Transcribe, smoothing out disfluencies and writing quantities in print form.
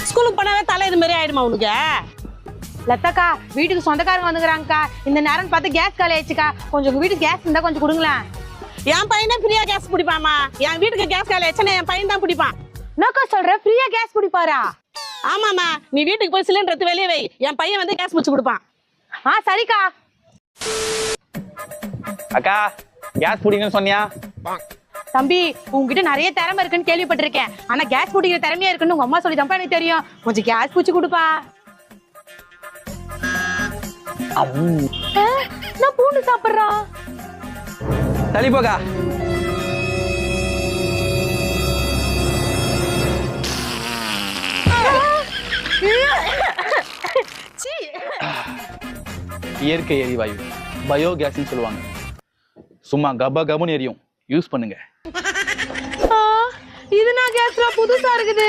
ஸ்கூலுக்கு போனாவே தலை இது மாதிரி ஆயிடுமா உனக்கு? லதாக்கா வீட்டுக்கு சொந்தக்காரங்க வந்துக்கிறாங்கக்கா. இந்த நேரம் பார்த்து கேஸ் காலி ஆயிடுச்சுக்கா. கொஞ்சம் உங்க வீட்டுக்கு கேஸ் இருந்தா கொஞ்சம் கொடுங்களேன். என் பையனே ஃப்ரீயா கேஸ் பிடிப்பாமா. என் வீட்டுக்கு கேஸ் காலி ஆயிடுச்சுன்னா என் பையன் தான் பிடிப்பான். என்னக்கா சொல்ற? ஃப்ரீயா கேஸ் பிடிப்பாரா? ஆமாமா, நீ வீட்டுக்கு போய் சிலிண்டர் எடுத்து வெளியே வை. என் பையன் வந்து கேஸ் பிடிச்சு கொடுப்பான். சரிக்கா. அக்கா கேஸ் பிடிங்கன்னு சொன்னியா? தம்பி உங்ககிட்ட நிறைய திறமை இருக்குன்னு கேள்விப்பட்டிருக்கேன். ஆனா கேஸ் பிடிக்கிற திறமையா இருக்குன்னு உங்க அம்மா சொல்லி தான்ப்பா எனக்கு தெரியும். கொஞ்சம் கேஸ் பிடிச்சு கொடுப்பா. நான் பூண்டு சாப்பிடுறான். தள்ளி போக்கா. இயற்கை எரிவாயு பயோகேஸ்ன்னு சொல்லுவாங்க. சும்மா கப கபன்னு எரியும். யூஸ் பண்ணுங்க. இது நான் கேஸ்ல புதுசா இருக்குது.